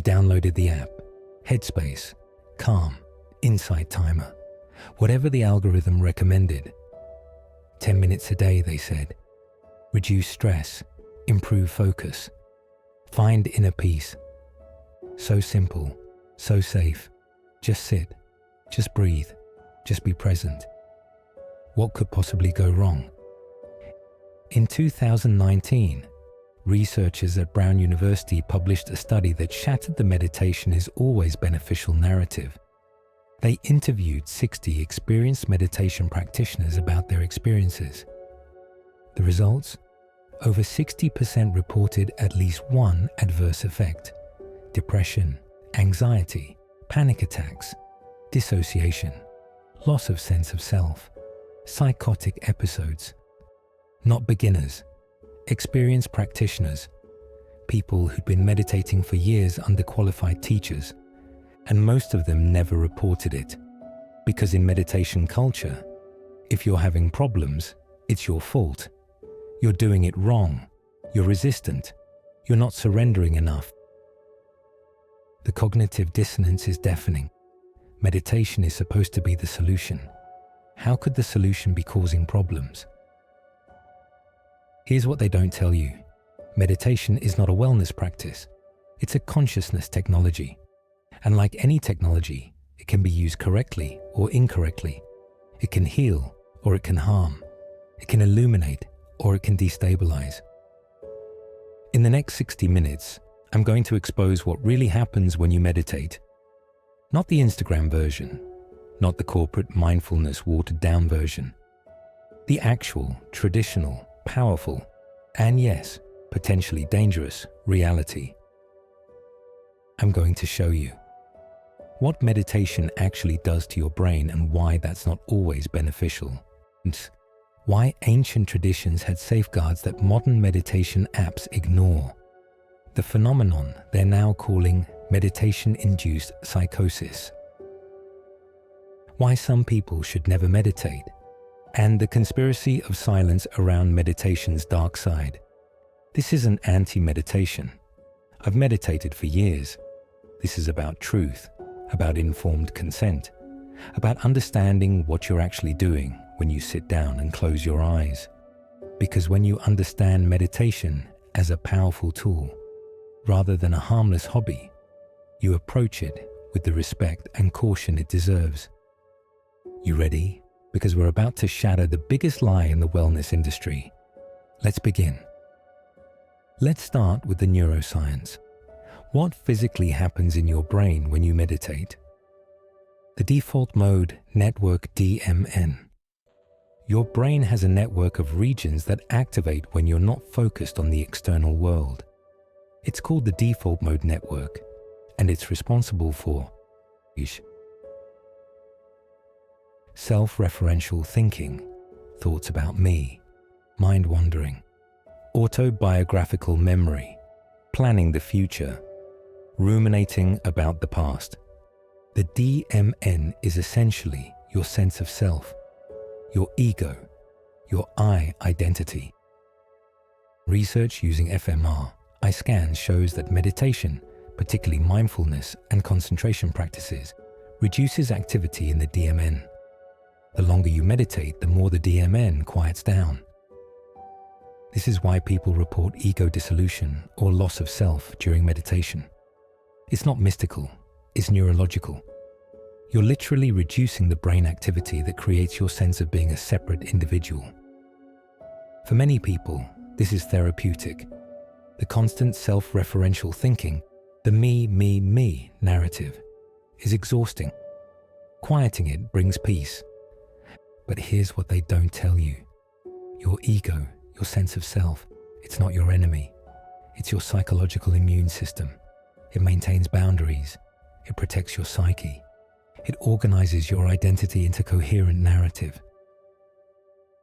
downloaded the app, Headspace, Calm, Insight Timer, whatever the algorithm recommended. 10 minutes a day, they said. Reduce stress, improve focus, find inner peace. So simple, so safe. Just sit, just breathe, just be present. What could possibly go wrong? In 2019, researchers at Brown University published a study that shattered the meditation is always beneficial narrative. They interviewed 60 experienced meditation practitioners about their experiences. The results? Over 60% reported at least one adverse effect: depression, anxiety, panic attacks, dissociation, loss of sense of self, psychotic episodes. Not beginners, experienced practitioners, people who'd been meditating for years under qualified teachers, and most of them never reported it. Because in meditation culture, if you're having problems, it's your fault. You're doing it wrong. You're resistant. You're not surrendering enough. The cognitive dissonance is deafening. Meditation is supposed to be the solution. How could the solution be causing problems? Here's what they don't tell you. Meditation is not a wellness practice. It's a consciousness technology. And like any technology, it can be used correctly or incorrectly. It can heal or it can harm. It can illuminate or it can destabilize. In the next 60 minutes, I'm going to expose what really happens when you meditate. Not the Instagram version, not the corporate mindfulness watered-down version. The actual, traditional, powerful, and yes, potentially dangerous reality. I'm going to show you what meditation actually does to your brain and why that's not always beneficial. And why ancient traditions had safeguards that modern meditation apps ignore. The phenomenon they're now calling meditation-induced psychosis. Why some people should never meditate. And the conspiracy of silence around meditation's dark side. This isn't anti-meditation. I've meditated for years. This is about truth, about informed consent, about understanding what you're actually doing when you sit down and close your eyes. Because when you understand meditation as a powerful tool, rather than a harmless hobby, you approach it with the respect and caution it deserves. You ready? Because we're about to shatter the biggest lie in the wellness industry. Let's begin. Let's start with the neuroscience. What physically happens in your brain when you meditate? The default mode network DMN. Your brain has a network of regions that activate when you're not focused on the external world. It's called the default mode network, and it's responsible for self-referential thinking, thoughts about me, mind wandering, autobiographical memory, planning the future, ruminating about the past. The DMN is essentially your sense of self, your ego, your I identity. Research using fMRI scans shows that meditation, particularly mindfulness and concentration practices, reduces activity in the DMN. The longer you meditate, the more the DMN quiets down. This is why people report ego dissolution or loss of self during meditation. It's not mystical, it's neurological. You're literally reducing the brain activity that creates your sense of being a separate individual. For many people, this is therapeutic. The constant self-referential thinking, the me narrative, is exhausting. Quieting it brings peace. But here's what they don't tell you. Your ego, your sense of self, it's not your enemy. It's your psychological immune system. It maintains boundaries. It protects your psyche. It organizes your identity into coherent narrative.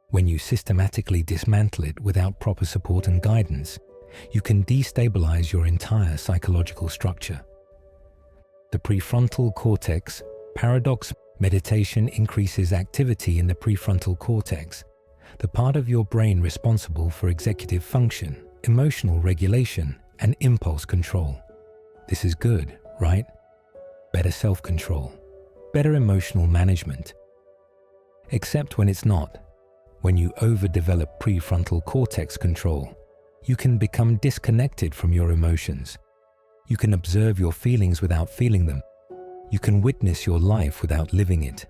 When you systematically dismantle it without proper support and guidance, you can destabilize your entire psychological structure. The prefrontal cortex paradox. Meditation increases activity in the prefrontal cortex, the part of your brain responsible for executive function, emotional regulation, and impulse control. This is good, right? Better self-control, better emotional management. Except when it's not. When you overdevelop prefrontal cortex control, you can become disconnected from your emotions. You can observe your feelings without feeling them. You can witness your life without living it.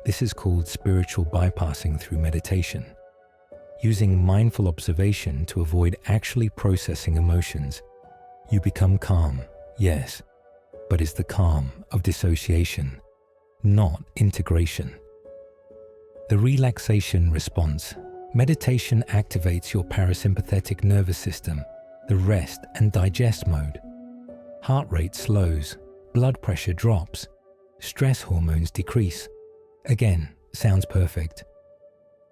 This is called spiritual bypassing through meditation. Using mindful observation to avoid actually processing emotions. You become calm, yes, but it's the calm of dissociation, not integration. The relaxation response. Meditation activates your parasympathetic nervous system, the rest and digest mode. Heart rate slows, blood pressure drops, stress hormones decrease. Again, sounds perfect,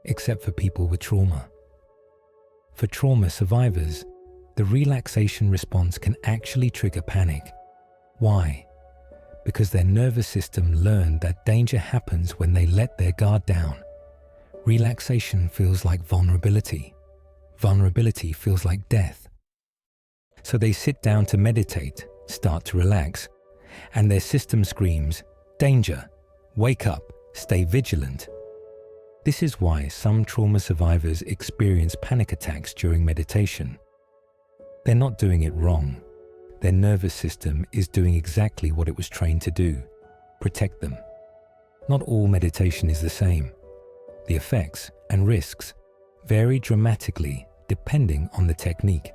except for people with trauma. For trauma survivors, the relaxation response can actually trigger panic. Why? Because their nervous system learned that danger happens when they let their guard down. Relaxation feels like vulnerability. Vulnerability feels like death. So they sit down to meditate, start to relax, and their system screams, "Danger! Wake up! Stay vigilant!" This is why some trauma survivors experience panic attacks during meditation. They're not doing it wrong. Their nervous system is doing exactly what it was trained to do, protect them. Not all meditation is the same. The effects and risks vary dramatically depending on the technique.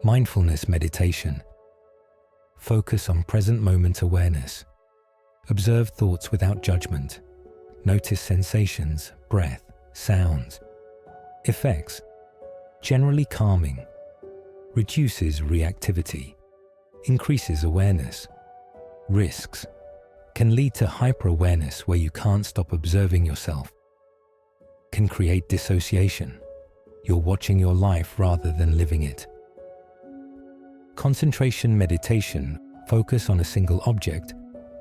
Mindfulness meditation. Focus on present moment awareness. Observe thoughts without judgment. Notice sensations, breath, sounds. Effects. Generally calming. Reduces reactivity. Increases awareness. Risks. Can lead to hyper-awareness where you can't stop observing yourself. Can create dissociation. You're watching your life rather than living it. Concentration meditation. Focus on a single object,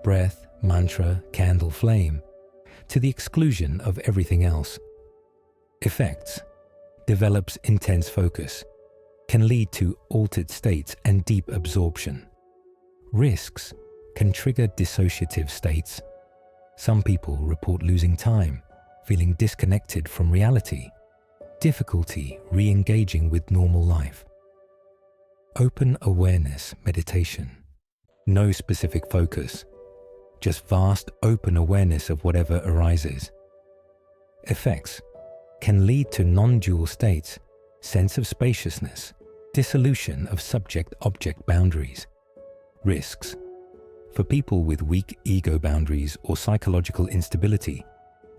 breath, mantra, candle, flame, to the exclusion of everything else. Effects. Develops intense focus. Can lead to altered states and deep absorption. Risks. Can trigger dissociative states. Some people report losing time, feeling disconnected from reality, difficulty re-engaging with normal life. Open awareness meditation. No specific focus, just vast open awareness of whatever arises. Effects. Can lead to non-dual states, sense of spaciousness, dissolution of subject-object boundaries. Risks. For people with weak ego boundaries or psychological instability,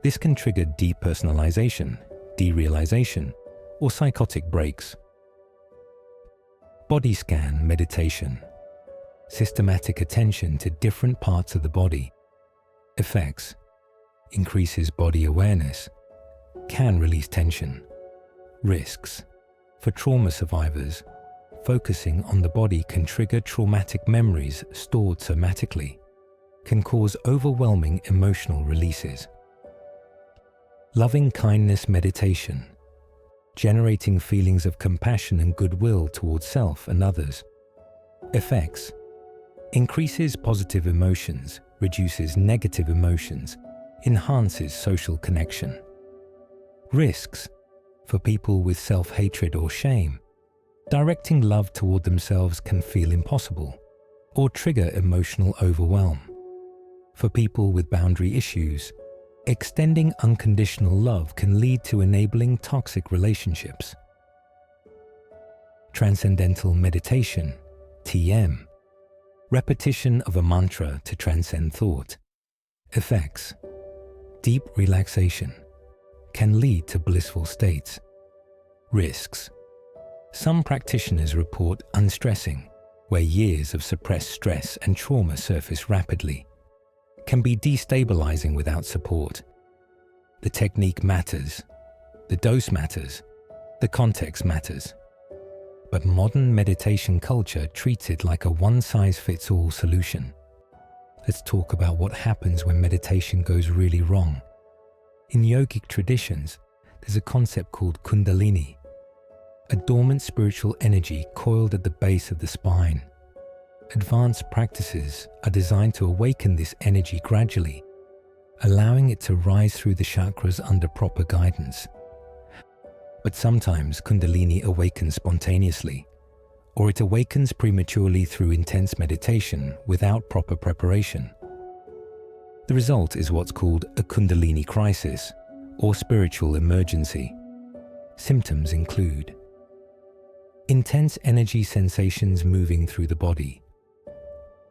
this can trigger depersonalization, derealization, or psychotic breaks. Body scan meditation. Systematic attention to different parts of the body. Effects. Increases body awareness. Can release tension. Risks. For trauma survivors, focusing on the body can trigger traumatic memories stored somatically, can cause overwhelming emotional releases. Loving kindness meditation. Generating feelings of compassion and goodwill towards self and others. Effects. Increases positive emotions, reduces negative emotions, enhances social connection. Risks. For people with self-hatred or shame, directing love toward themselves can feel impossible or trigger emotional overwhelm. For people with boundary issues, extending unconditional love can lead to enabling toxic relationships. Transcendental meditation, TM. Repetition of a mantra to transcend thought. Effects. Deep relaxation. Can lead to blissful states. Risks. Some practitioners report unstressing, where years of suppressed stress and trauma surface rapidly. Can be destabilizing without support. The technique matters, the dose matters, the context matters. But modern meditation culture treats it like a one-size-fits-all solution. Let's talk about what happens when meditation goes really wrong. In yogic traditions, there's a concept called Kundalini, a dormant spiritual energy coiled at the base of the spine. Advanced practices are designed to awaken this energy gradually, allowing it to rise through the chakras under proper guidance. But sometimes Kundalini awakens spontaneously, or it awakens prematurely through intense meditation without proper preparation. The result is what's called a Kundalini crisis, or spiritual emergency. Symptoms include intense energy sensations moving through the body,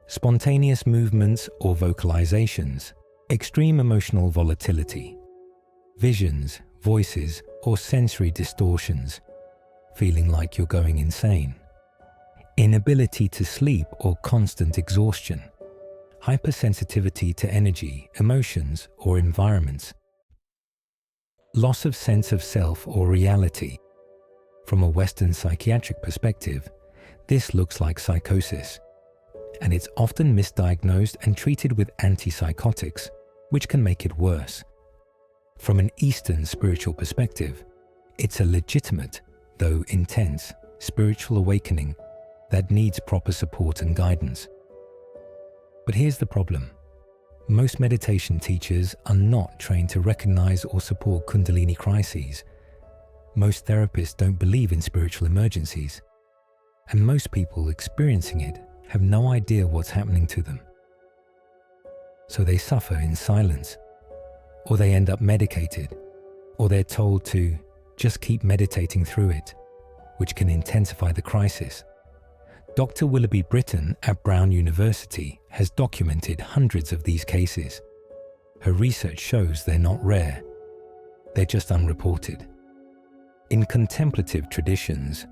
spontaneous movements or vocalizations, extreme emotional volatility, visions, voices, or sensory distortions, feeling like you're going insane, inability to sleep or constant exhaustion, hypersensitivity to energy, emotions, or environments, loss of sense of self or reality. From a Western psychiatric perspective, this looks like psychosis, and it's often misdiagnosed and treated with antipsychotics, which can make it worse. From an Eastern spiritual perspective, it's a legitimate, though intense, spiritual awakening that needs proper support and guidance. But here's the problem. Most meditation teachers are not trained to recognize or support Kundalini crises. Most therapists don't believe in spiritual emergencies, and most people experiencing it have no idea what's happening to them. So they suffer in silence, or they end up medicated, or they're told to just keep meditating through it, which can intensify the crisis. Dr. Willoughby Britton at Brown University has documented hundreds of these cases. Her research shows they're not rare, they're just unreported. In contemplative traditions,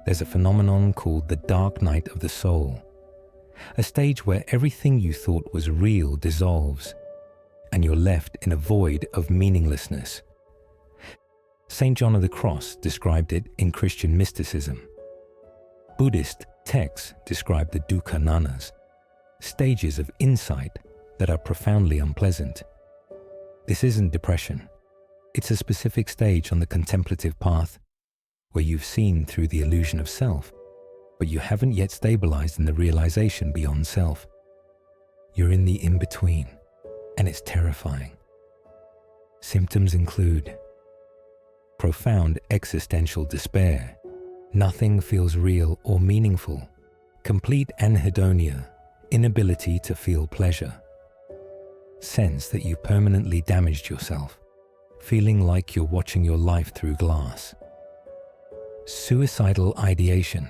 there's a phenomenon called the dark night of the soul, a stage where everything you thought was real dissolves, and you're left in a void of meaninglessness. St. John of the Cross described it in Christian mysticism. Buddhist texts describe the dukkha nanas, stages of insight that are profoundly unpleasant. This isn't depression. It's a specific stage on the contemplative path where you've seen through the illusion of self, but you haven't yet stabilized in the realization beyond self. You're in the in-between, and it's terrifying. Symptoms include profound existential despair. Nothing feels real or meaningful. Complete anhedonia, inability to feel pleasure. Sense that you've permanently damaged yourself, feeling like you're watching your life through glass. Suicidal ideation,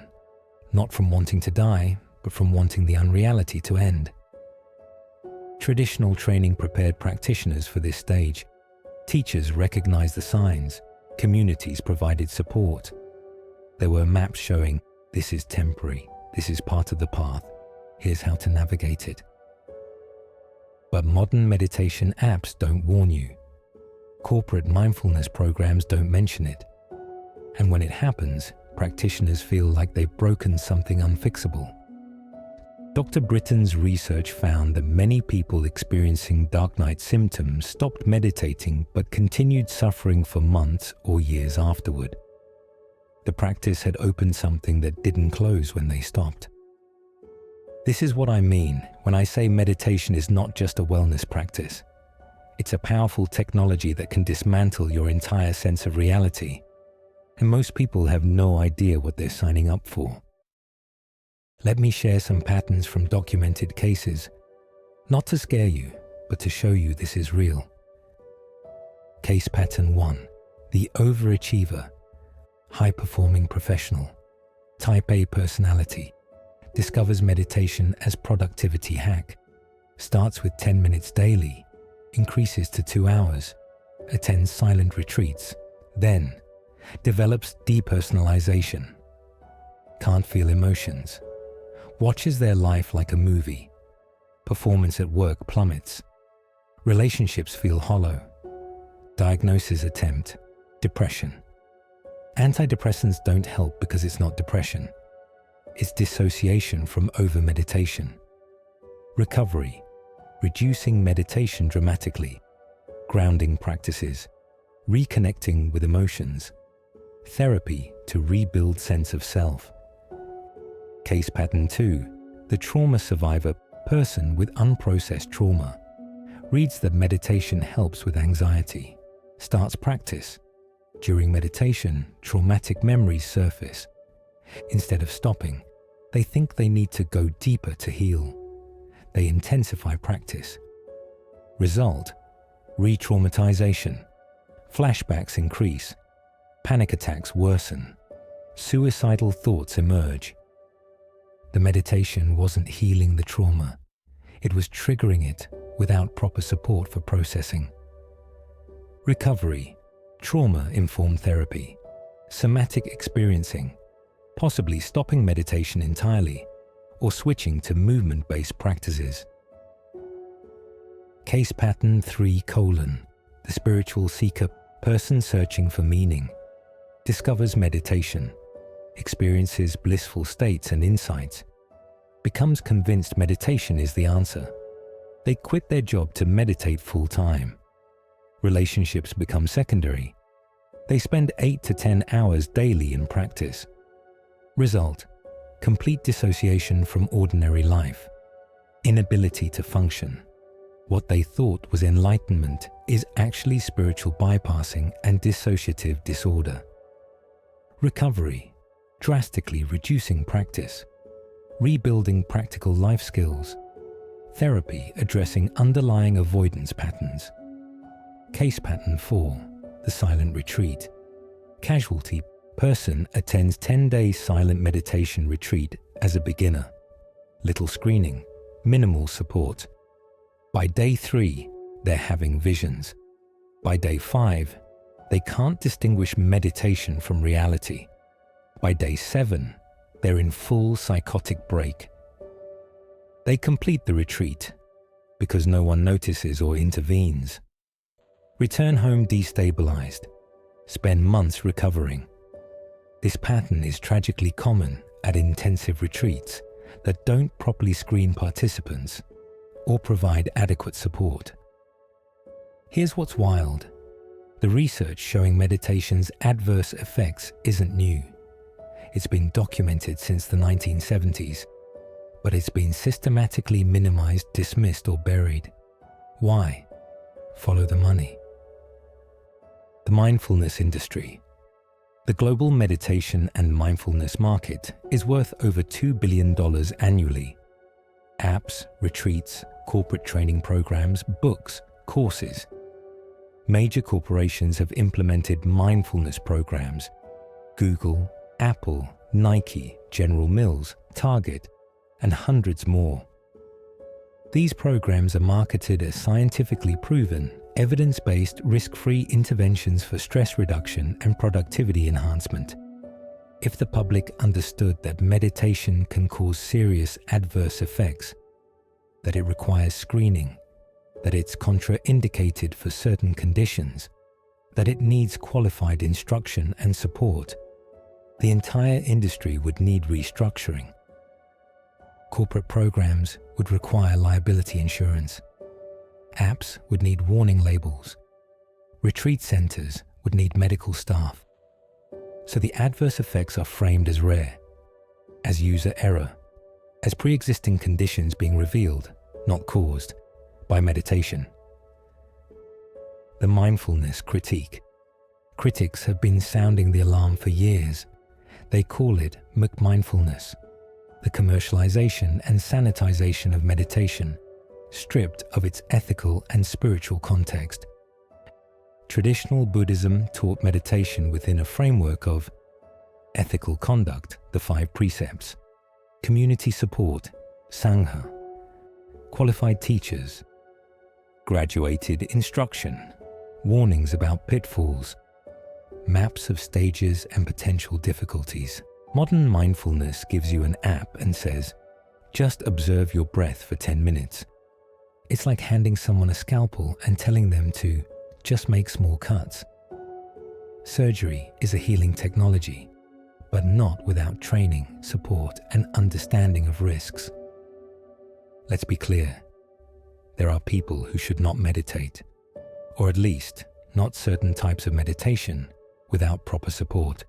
not from wanting to die, but from wanting the unreality to end. Traditional training prepared practitioners for this stage. Teachers recognized the signs. Communities provided support. There were maps showing, this is temporary, this is part of the path, here's how to navigate it. But modern meditation apps don't warn you. Corporate mindfulness programs don't mention it. And when it happens, practitioners feel like they've broken something unfixable. Dr. Britton's research found that many people experiencing dark night symptoms stopped meditating but continued suffering for months or years afterward. The practice had opened something that didn't close when they stopped. This is what I mean when I say meditation is not just a wellness practice. It's a powerful technology that can dismantle your entire sense of reality. And most people have no idea what they're signing up for. Let me share some patterns from documented cases, not to scare you, but to show you this is real. Case pattern 1, the overachiever, high-performing professional, type A personality, discovers meditation as productivity hack, starts with 10 minutes daily, increases to 2 hours, attends silent retreats, then develops depersonalization, can't feel emotions, watches their life like a movie, performance at work plummets, relationships feel hollow, diagnosis attempt, depression. Antidepressants don't help because it's not depression. It's dissociation from over-meditation. Recovery, reducing meditation dramatically, grounding practices, reconnecting with emotions, therapy to rebuild sense of self. Case pattern 2, the trauma survivor, person with unprocessed trauma, reads that meditation helps with anxiety, starts practice. During meditation, traumatic memories surface. Instead of stopping, they think they need to go deeper to heal. They intensify practice. Result: re-traumatization. Flashbacks increase. Panic attacks worsen. Suicidal thoughts emerge. The meditation wasn't healing the trauma. It was triggering it without proper support for processing. Recovery, trauma-informed therapy, somatic experiencing, possibly stopping meditation entirely or switching to movement-based practices. Case pattern 3: the spiritual seeker, person searching for meaning, discovers meditation, experiences blissful states and insights, becomes convinced meditation is the answer. They quit their job to meditate full-time. Relationships become secondary. They spend 8 to 10 hours daily in practice. Result: complete dissociation from ordinary life, inability to function. What they thought was enlightenment is actually spiritual bypassing and dissociative disorder. Recovery, drastically reducing practice, rebuilding practical life skills, therapy addressing underlying avoidance patterns. Case pattern 4, the silent retreat. Casualty, person attends 10-day silent meditation retreat as a beginner. Little screening, minimal support. By day 3, they're having visions. By day 5, they can't distinguish meditation from reality. By day 7, they're in full psychotic break. They complete the retreat because no one notices or intervenes. Return home destabilized, spend months recovering. This pattern is tragically common at intensive retreats that don't properly screen participants or provide adequate support. Here's what's wild. The research showing meditation's adverse effects isn't new. It's been documented since the 1970s, but it's been systematically minimized, dismissed, or buried. Why? Follow the money. The mindfulness industry. The global meditation and mindfulness market is worth over $2 billion annually. Apps, retreats, corporate training programs, books, courses. Major corporations have implemented mindfulness programs. Google, Apple, Nike, General Mills, Target, and hundreds more. These programs are marketed as scientifically proven, evidence-based, risk-free interventions for stress reduction and productivity enhancement. If the public understood that meditation can cause serious adverse effects, that it requires screening, that it's contraindicated for certain conditions, that it needs qualified instruction and support, the entire industry would need restructuring. Corporate programs would require liability insurance. Apps would need warning labels. Retreat centers would need medical staff. So the adverse effects are framed as rare, as user error, as pre-existing conditions being revealed, not caused, by meditation. The mindfulness critique. Critics have been sounding the alarm for years. They call it McMindfulness, the commercialization and sanitization of meditation, stripped of its ethical and spiritual context. Traditional Buddhism taught meditation within a framework of ethical conduct, the 5 precepts, community support, Sangha, qualified teachers, graduated instruction, warnings about pitfalls, maps of stages and potential difficulties. Modern mindfulness gives you an app and says, just observe your breath for 10 minutes. It's like handing someone a scalpel and telling them to just make small cuts. Surgery is a healing technology, but not without training, support, and understanding of risks. Let's be clear. There are people who should not meditate, or at least not certain types of meditation, without proper support.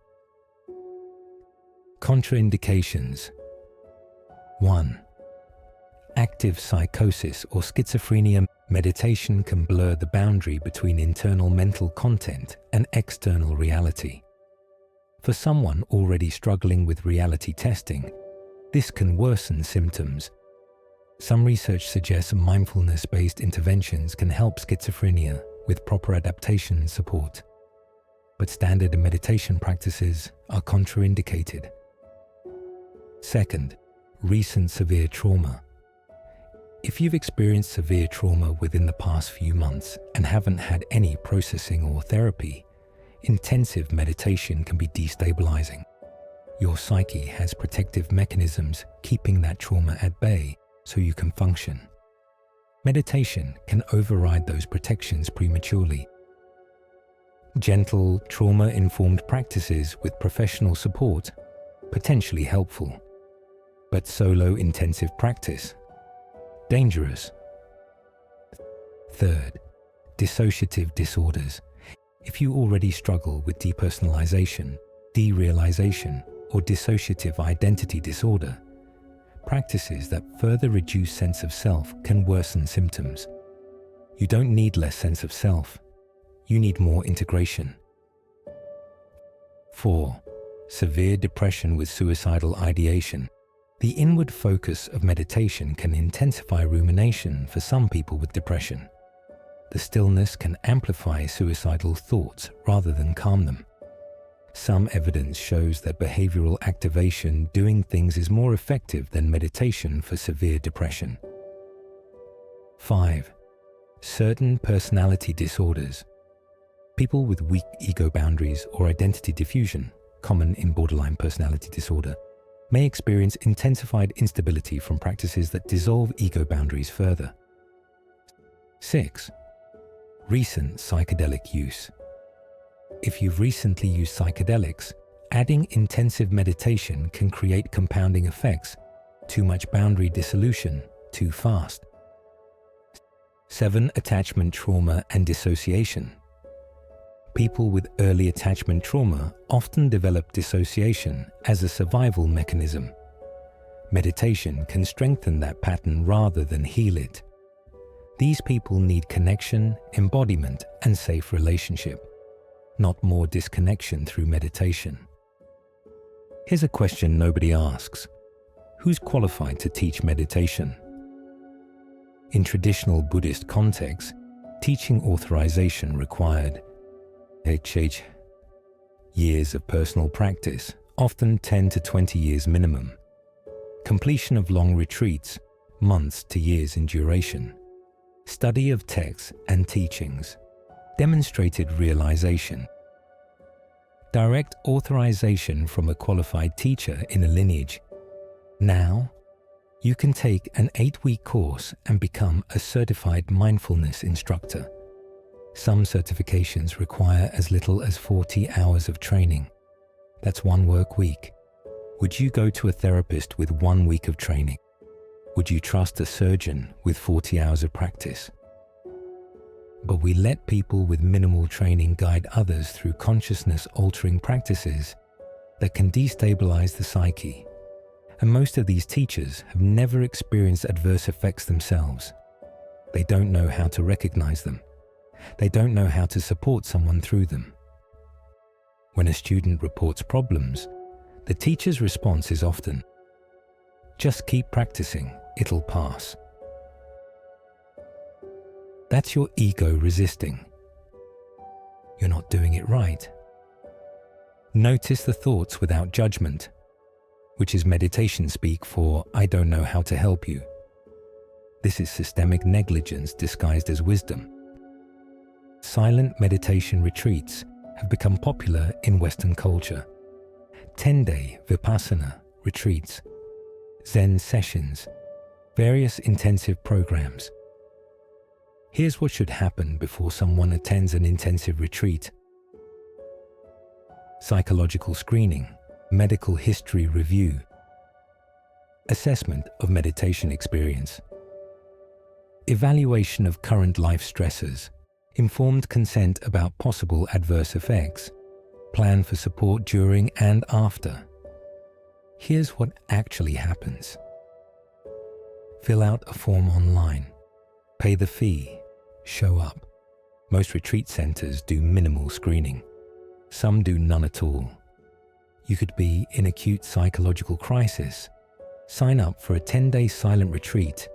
Contraindications. 1. Active psychosis or schizophrenia. Meditation can blur the boundary between internal mental content and external reality. For someone already struggling with reality testing, this can worsen symptoms. Some research suggests mindfulness-based interventions can help schizophrenia with proper adaptation support, but standard meditation practices are contraindicated. Second, recent severe trauma. If you've experienced severe trauma within the past few months and haven't had any processing or therapy, intensive meditation can be destabilizing. Your psyche has protective mechanisms keeping that trauma at bay so you can function. Meditation can override those protections prematurely. Gentle, trauma-informed practices with professional support, potentially helpful, but solo intensive practice, dangerous. Third, dissociative disorders. If you already struggle with depersonalization, derealization, or dissociative identity disorder, practices that further reduce sense of self can worsen symptoms. You don't need less sense of self. You need more integration. 4. Severe depression with suicidal ideation. The inward focus of meditation can intensify rumination for some people with depression. The stillness can amplify suicidal thoughts rather than calm them. Some evidence shows that behavioral activation doing things is more effective than meditation for severe depression. 5. Certain personality disorders. People with weak ego boundaries or identity diffusion, common in borderline personality disorder, may experience intensified instability from practices that dissolve ego boundaries further. 6. Recent psychedelic use. If you've recently used psychedelics, adding intensive meditation can create compounding effects, too much boundary dissolution, too fast. 7. Attachment trauma and dissociation. People with early attachment trauma often develop dissociation as a survival mechanism. Meditation can strengthen that pattern rather than heal it. These people need connection, embodiment, and safe relationship, not more disconnection through meditation. Here's a question nobody asks. Who's qualified to teach meditation? In traditional Buddhist contexts, teaching authorization required. Years of personal practice, often 10 to 20 years minimum. Completion of long retreats, months to years in duration. Study of texts and teachings. Demonstrated realization. Direct authorization from a qualified teacher in a lineage. Now, you can take an 8-week course and become a certified mindfulness instructor. Some certifications require as little as 40 hours of training. That's 1 work week. Would you go to a therapist with 1 week of training? Would you trust a surgeon with 40 hours of practice? But we let people with minimal training guide others through consciousness-altering practices that can destabilize the psyche. And most of these teachers have never experienced adverse effects themselves. They don't know how to recognize them. They don't know how to support someone through them. When a student reports problems, the teacher's response is often, "Just keep practicing, it'll pass." That's your ego resisting. You're not doing it right. Notice the thoughts without judgment, which is meditation speak for "I don't know how to help you." This is systemic negligence disguised as wisdom. Silent meditation retreats have become popular in Western culture. 10-day Vipassana retreats, Zen sessions, various intensive programs. Here's what should happen before someone attends an intensive retreat. Psychological screening, medical history review, assessment of meditation experience, evaluation of current life stressors, informed consent about possible adverse effects, plan for support during and after. Here's what actually happens. Fill out a form online. Pay the fee. Show up. Most retreat centers do minimal screening. Some do none at all. You could be in acute psychological crisis. Sign up for a 10-day silent retreat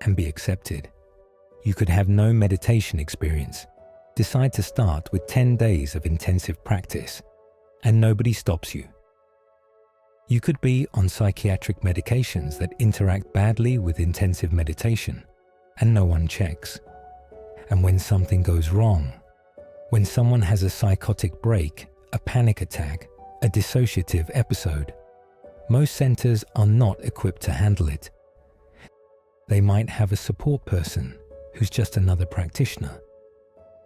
and be accepted. You could have no meditation experience. Decide to start with 10 days of intensive practice, and nobody stops you. You could be on psychiatric medications that interact badly with intensive meditation, and no one checks. And when something goes wrong, when someone has a psychotic break, a panic attack, a dissociative episode, most centers are not equipped to handle it. They might have a support person who's just another practitioner.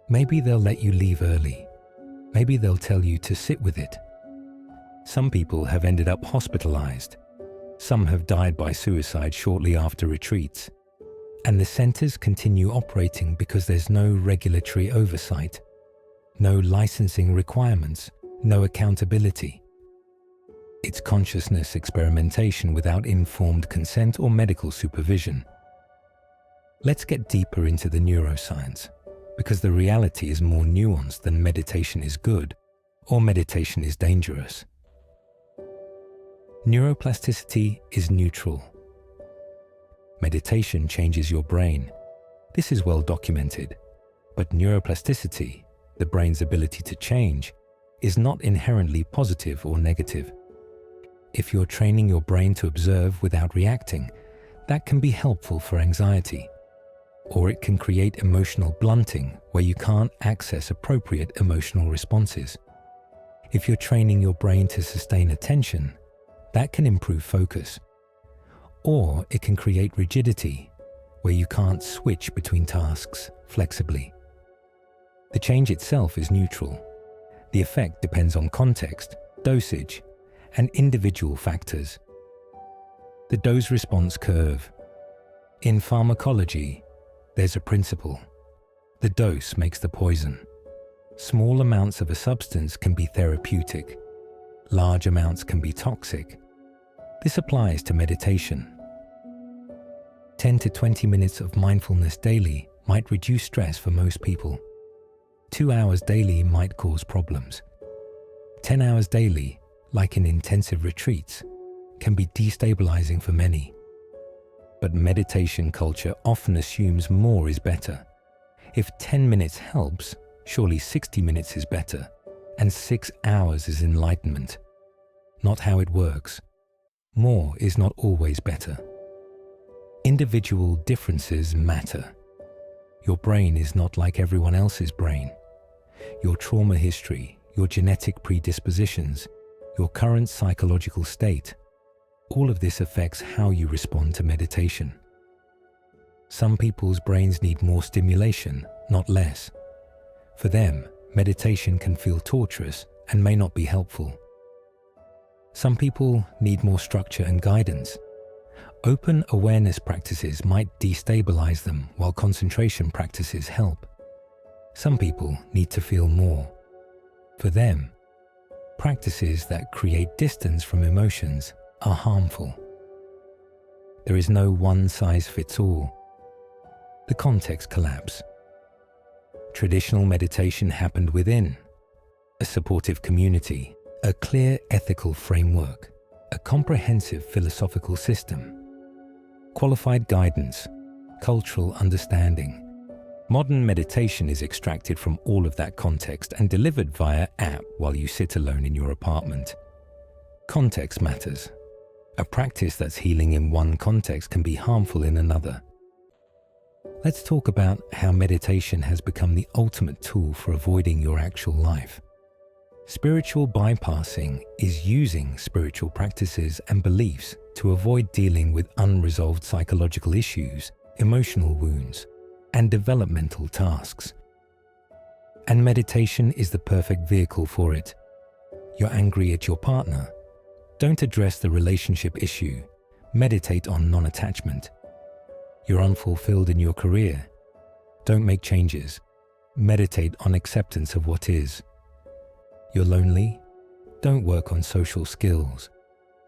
Maybe they'll let you leave early. Maybe they'll tell you to sit with it. Some people have ended up hospitalized. Some have died by suicide shortly after retreats. And the centers continue operating because there's no regulatory oversight, no licensing requirements, no accountability. It's consciousness experimentation without informed consent or medical supervision. Let's get deeper into the neuroscience, because the reality is more nuanced than meditation is good or meditation is dangerous. Neuroplasticity is neutral. Meditation changes your brain. This is well documented. But neuroplasticity, the brain's ability to change, is not inherently positive or negative. If you're training your brain to observe without reacting, that can be helpful for anxiety. Or it can create emotional blunting where you can't access appropriate emotional responses. If you're training your brain to sustain attention, that can improve focus. Or it can create rigidity where you can't switch between tasks flexibly. The change itself is neutral. The effect depends on context, dosage, and individual factors. The dose-response curve. In pharmacology, there's a principle. The dose makes the poison. Small amounts of a substance can be therapeutic. Large amounts can be toxic. This applies to meditation. 10 to 20 minutes of mindfulness daily might reduce stress for most people. 2 hours daily might cause problems. 10 hours daily, like in intensive retreats, can be destabilizing for many. But meditation culture often assumes more is better. If 10 minutes helps, surely 60 minutes is better, and 6 hours is enlightenment. Not how it works. More is not always better. Individual differences matter. Your brain is not like everyone else's brain. Your trauma history, your genetic predispositions, your current psychological state, all of this affects how you respond to meditation. Some people's brains need more stimulation, not less. For them, meditation can feel torturous and may not be helpful. Some people need more structure and guidance. Open awareness practices might destabilize them while concentration practices help. Some people need to feel more. For them, practices that create distance from emotions are harmful. There is no one-size-fits-all. The context collapse. Traditional meditation happened within a supportive community, a clear ethical framework, a comprehensive philosophical system, qualified guidance, cultural understanding. Modern meditation is extracted from all of that context and delivered via app while you sit alone in your apartment. Context matters. A practice that's healing in one context can be harmful in another. Let's talk about how meditation has become the ultimate tool for avoiding your actual life. Spiritual bypassing is using spiritual practices and beliefs to avoid dealing with unresolved psychological issues, emotional wounds, and developmental tasks. And meditation is the perfect vehicle for it. You're angry at your partner. Don't address the relationship issue. Meditate on non-attachment. You're unfulfilled in your career. Don't make changes. Meditate on acceptance of what is. You're lonely. Don't work on social skills.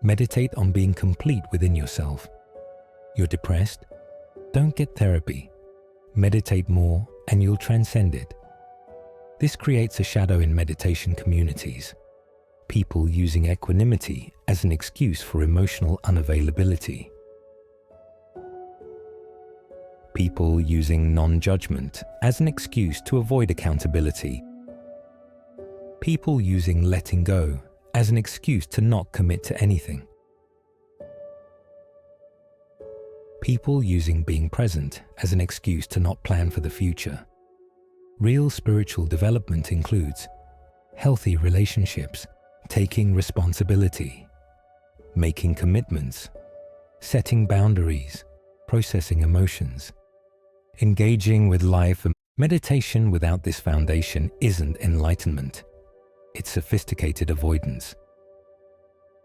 Meditate on being complete within yourself. You're depressed? Don't get therapy. Meditate more and you'll transcend it. This creates a shadow in meditation communities. People using equanimity as an excuse for emotional unavailability. People using non-judgment as an excuse to avoid accountability. People using letting go as an excuse to not commit to anything. People using being present as an excuse to not plan for the future. Real spiritual development includes healthy relationships, taking responsibility, making commitments, setting boundaries, processing emotions, engaging with life. Meditation without this foundation isn't enlightenment. It's sophisticated avoidance.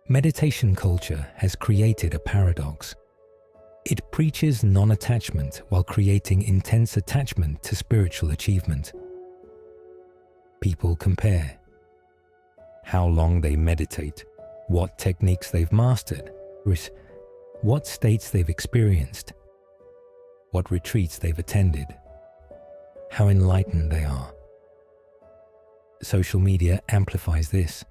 Meditation culture has created a paradox. It preaches non-attachment while creating intense attachment to spiritual achievement. People compare how long they meditate, what techniques they've mastered, what states they've experienced, what retreats they've attended, how enlightened they are. Social media amplifies this.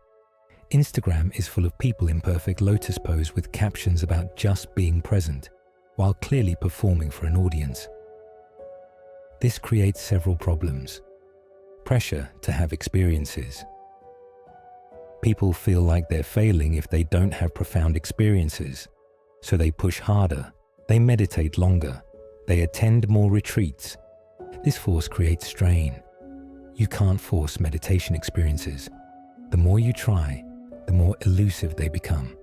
Instagram is full of people in perfect lotus pose with captions about just being present, while clearly performing for an audience. This creates several problems. Pressure to have experiences. People feel like they're failing if they don't have profound experiences, so they push harder, they meditate longer, they attend more retreats. This force creates strain. You can't force meditation experiences. The more you try, the more elusive they become.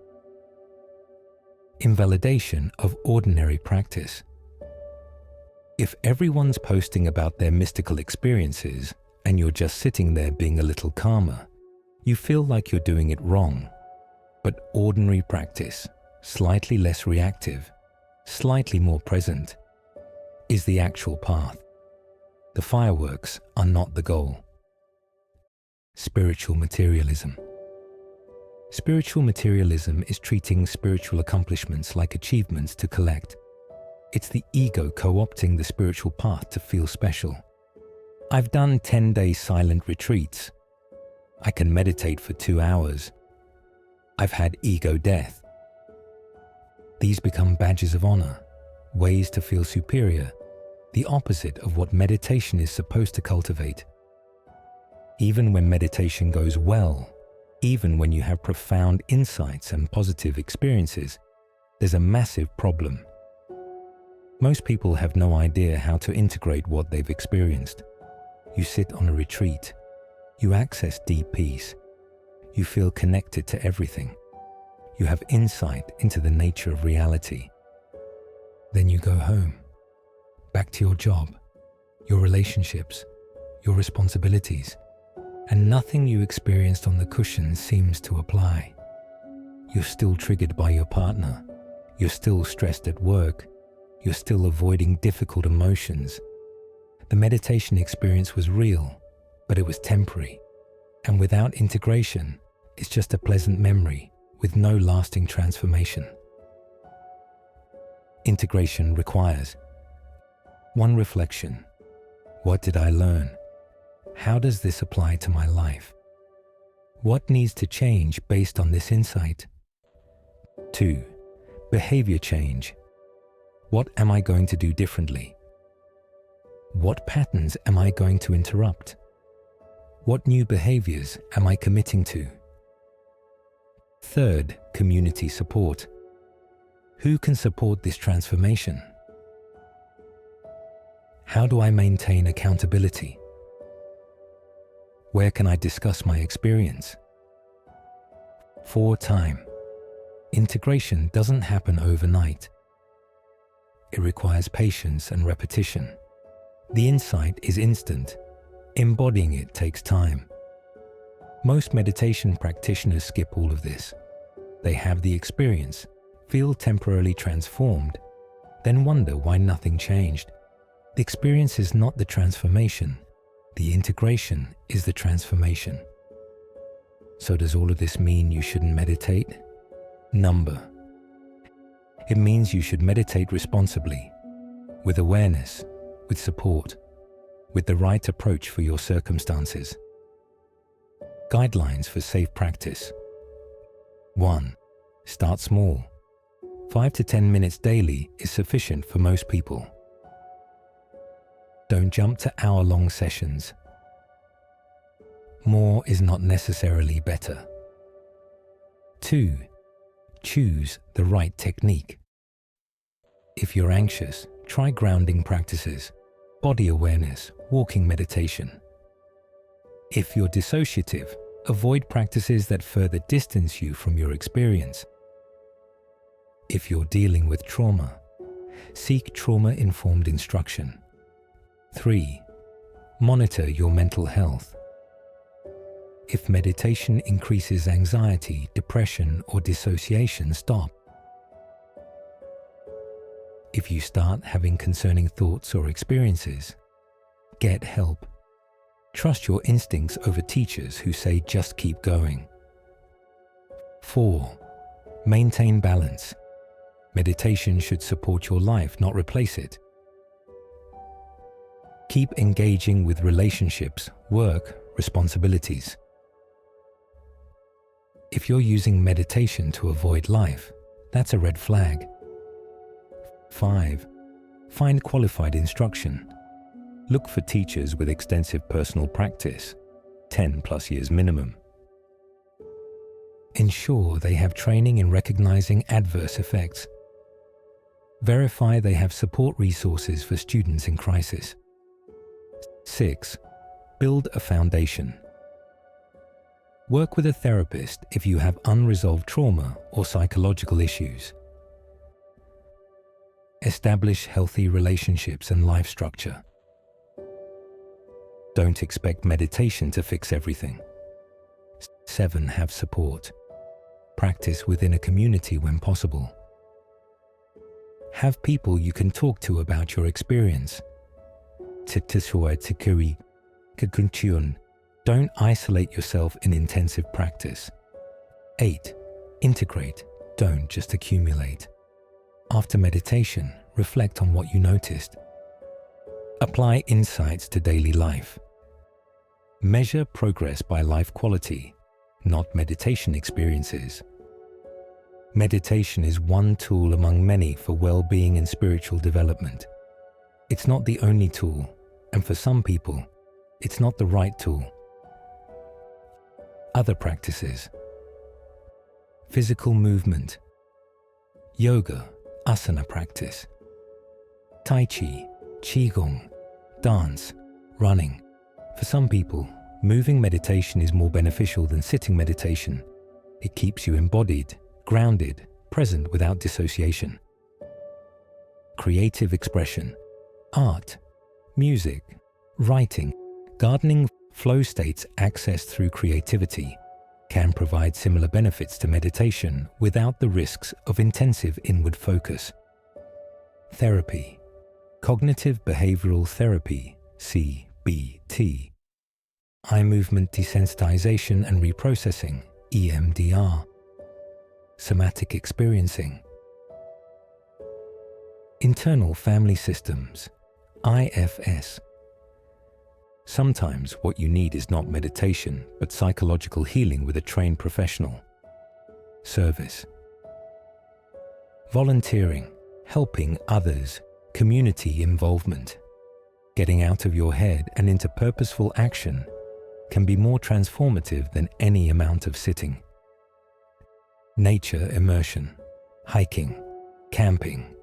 Invalidation of ordinary practice. If everyone's posting about their mystical experiences and you're just sitting there being a little calmer, you feel like you're doing it wrong. But ordinary practice, slightly less reactive, slightly more present, is the actual path. The fireworks are not the goal. Spiritual materialism. Spiritual materialism is treating spiritual accomplishments like achievements to collect. It's the ego co-opting the spiritual path to feel special. I've done 10-day silent retreats. I can meditate for 2 hours. I've had ego death. These become badges of honor, ways to feel superior, the opposite of what meditation is supposed to cultivate. Even when meditation goes well, even when you have profound insights and positive experiences, there's a massive problem. Most people have no idea how to integrate what they've experienced. You sit on a retreat. You access deep peace. You feel connected to everything. You have insight into the nature of reality. Then you go home, back to your job, your relationships, your responsibilities, and nothing you experienced on the cushion seems to apply. You're still triggered by your partner. You're still stressed at work. You're still avoiding difficult emotions. The meditation experience was real, but it was temporary. And without integration, it's just a pleasant memory with no lasting transformation. Integration requires 1. Reflection. What did I learn? How does this apply to my life? What needs to change based on this insight? 2. Behavior change. What am I going to do differently? What patterns am I going to interrupt? What new behaviors am I committing to? 3. Community support. Who can support this transformation? How do I maintain accountability? Where can I discuss my experience? 4. Time. Integration doesn't happen overnight. It requires patience and repetition. The insight is instant. Embodying it takes time. Most meditation practitioners skip all of this. They have the experience, feel temporarily transformed, then wonder why nothing changed. The experience is not the transformation. The integration is the transformation. So does all of this mean you shouldn't meditate? Number. It means you should meditate responsibly, with awareness, with support, with the right approach for your circumstances. Guidelines for safe practice. 1. Start small. 5 to 10 minutes daily is sufficient for most people. Don't jump to hour-long sessions. More is not necessarily better. 2. Choose the right technique. If you're anxious, try grounding practices, body awareness, walking meditation. If you're dissociative, avoid practices that further distance you from your experience. If you're dealing with trauma, seek trauma-informed instruction. 3. Monitor your mental health. If meditation increases anxiety, depression, or dissociation, stop. If you start having concerning thoughts or experiences, get help. Trust your instincts over teachers who say just keep going. 4. Maintain balance. Meditation should support your life, not replace it. Keep engaging with relationships, work, responsibilities. If you're using meditation to avoid life, that's a red flag. 5. Find qualified instruction. Look for teachers with extensive personal practice, 10+ years minimum. Ensure they have training in recognizing adverse effects. Verify they have support resources for students in crisis. 6. Build a foundation. Work with a therapist if you have unresolved trauma or psychological issues. Establish healthy relationships and life structure. Don't expect meditation to fix everything. 7. Have support. Practice within a community when possible. Have people you can talk to about your experience. Don't isolate yourself in intensive practice. 8. Integrate. Don't just accumulate. After meditation, reflect on what you noticed. Apply insights to daily life. Measure progress by life quality, not meditation experiences. Meditation is one tool among many for well-being and spiritual development. It's not the only tool, and for some people, it's not the right tool. Other practices. Physical movement. Yoga, asana practice. Tai Chi, Qigong, dance, running. For some people, moving meditation is more beneficial than sitting meditation. It keeps you embodied, grounded, present without dissociation. Creative expression. Art, music, writing, gardening, flow states accessed through creativity can provide similar benefits to meditation without the risks of intensive inward focus. Therapy. Cognitive behavioral therapy, CBT. Eye movement desensitization and reprocessing, EMDR. Somatic experiencing. Internal family systems, IFS. Sometimes what you need is not meditation, but psychological healing with a trained professional. Service. Volunteering, helping others, community involvement. Getting out of your head and into purposeful action can be more transformative than any amount of sitting. Nature immersion, hiking, camping.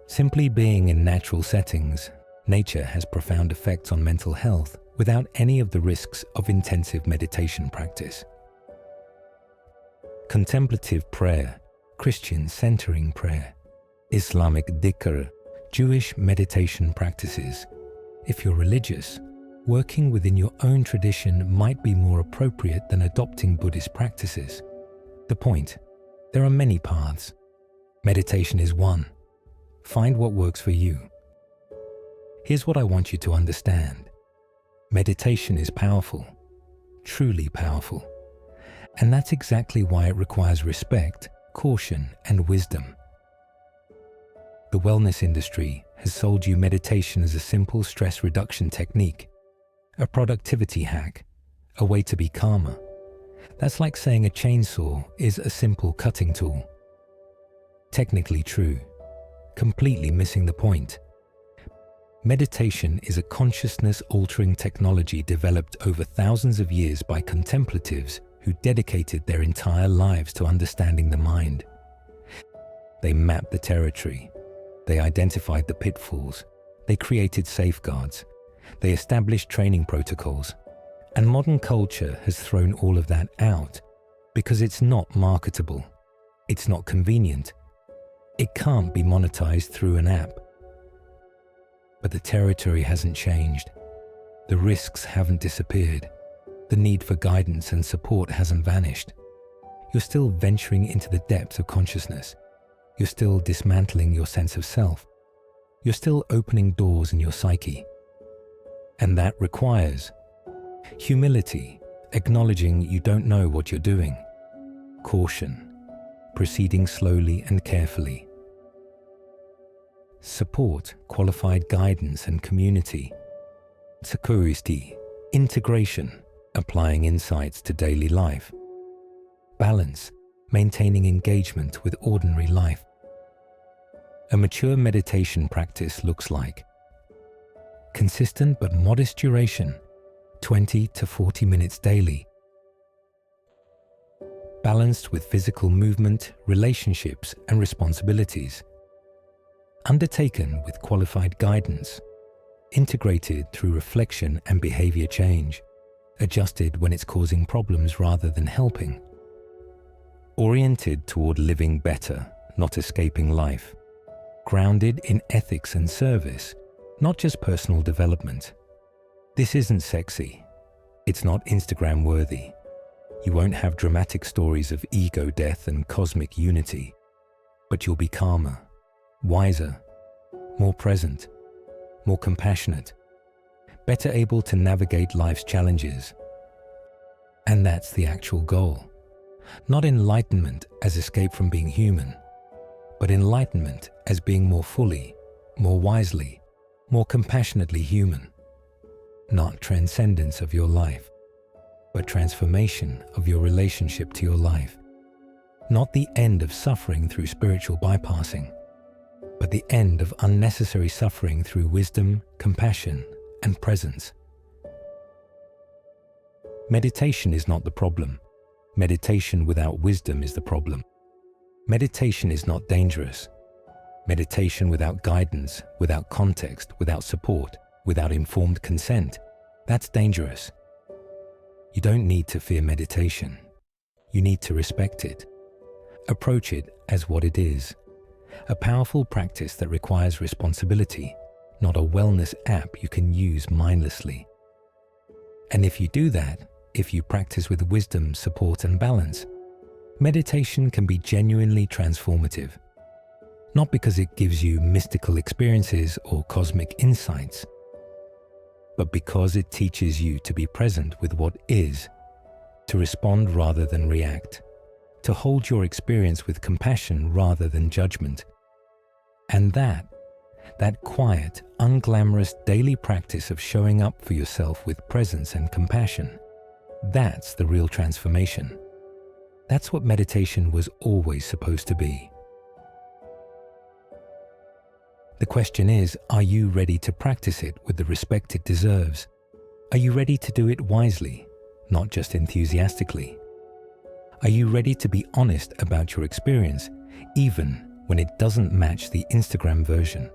Simply being in natural settings, nature has profound effects on mental health without any of the risks of intensive meditation practice. Contemplative prayer, Christian centering prayer, Islamic dhikr, Jewish meditation practices. If you're religious, working within your own tradition might be more appropriate than adopting Buddhist practices. The point, there are many paths. Meditation is one. Find what works for you. Here's what I want you to understand. Meditation is powerful, truly powerful, And that's exactly why it requires respect, caution, and wisdom. The wellness industry has sold you meditation as a simple stress reduction technique, a productivity hack, a way to be calmer. That's like saying a chainsaw is a simple cutting tool. Technically true, completely missing the point. Meditation is a consciousness-altering technology developed over thousands of years by contemplatives who dedicated their entire lives to understanding the mind. They mapped the territory. They identified the pitfalls. They created safeguards. They established training protocols. And modern culture has thrown all of that out because it's not marketable. It's not convenient. It can't be monetized through an app. But the territory hasn't changed. The risks haven't disappeared. The need for guidance and support hasn't vanished. You're still venturing into the depths of consciousness. You're still dismantling your sense of self. You're still opening doors in your psyche. And that requires humility, acknowledging you don't know what you're doing. Caution, proceeding slowly and carefully. Support, qualified guidance and community. Psychosis, integration, applying insights to daily life. Balance, maintaining engagement with ordinary life. A mature meditation practice looks like consistent but modest duration, 20 to 40 minutes daily. Balanced with physical movement, relationships, and responsibilities. Undertaken with qualified guidance. Integrated through reflection and behavior change. Adjusted when it's causing problems rather than helping. Oriented toward living better, not escaping life. Grounded in ethics and service, not just personal development. This isn't sexy. It's not Instagram worthy. You won't have dramatic stories of ego death and cosmic unity, but you'll be calmer, wiser, more present, more compassionate, better able to navigate life's challenges. And that's the actual goal. Not enlightenment as escape from being human, but enlightenment as being more fully, more wisely, more compassionately human. Not transcendence of your life, but transformation of your relationship to your life. Not the end of suffering through spiritual bypassing, but the end of unnecessary suffering through wisdom, compassion, and presence. Meditation is not the problem. Meditation without wisdom is the problem. Meditation is not dangerous. Meditation without guidance, without context, without support, without informed consent, that's dangerous. You don't need to fear meditation. You need to respect it. Approach it as what it is. A powerful practice that requires responsibility, not a wellness app you can use mindlessly. And if you do that, if you practice with wisdom, support, and balance, meditation can be genuinely transformative. Not because it gives you mystical experiences or cosmic insights, but because it teaches you to be present with what is, to respond rather than react, to hold your experience with compassion rather than judgment. And that quiet, unglamorous daily practice of showing up for yourself with presence and compassion, that's the real transformation. That's what meditation was always supposed to be. The question is, are you ready to practice it with the respect it deserves? Are you ready to do it wisely, not just enthusiastically? Are you ready to be honest about your experience, even when it doesn't match the Instagram version?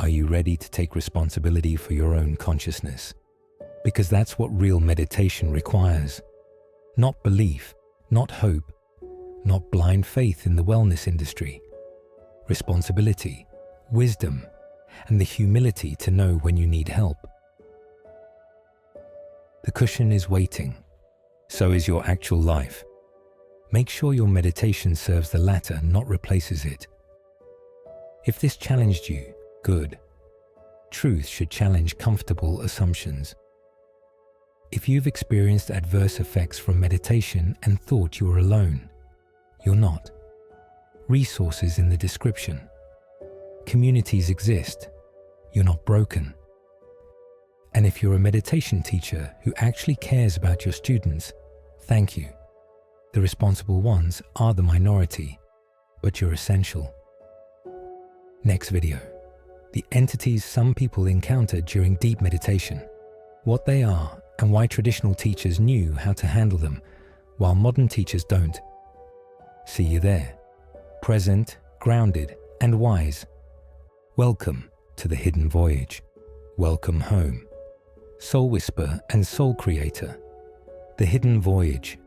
Are you ready to take responsibility for your own consciousness? Because that's what real meditation requires. Not belief, not hope, not blind faith in the wellness industry. Responsibility, wisdom, and the humility to know when you need help. The cushion is waiting. So is your actual life. Make sure your meditation serves the latter, not replaces it. If this challenged you, good. Truth should challenge comfortable assumptions. If you've experienced adverse effects from meditation and thought you were alone, you're not. Resources in the description. Communities exist. You're not broken. And if you're a meditation teacher who actually cares about your students, thank you. The responsible ones are the minority, but you're essential. Next video. The entities some people encounter during deep meditation, what they are and why traditional teachers knew how to handle them, while modern teachers don't. See you there. Present, grounded, and wise. Welcome to the Hidden Voyage. Welcome home. Soul Whisper and Soul Creator. The Hidden Voyage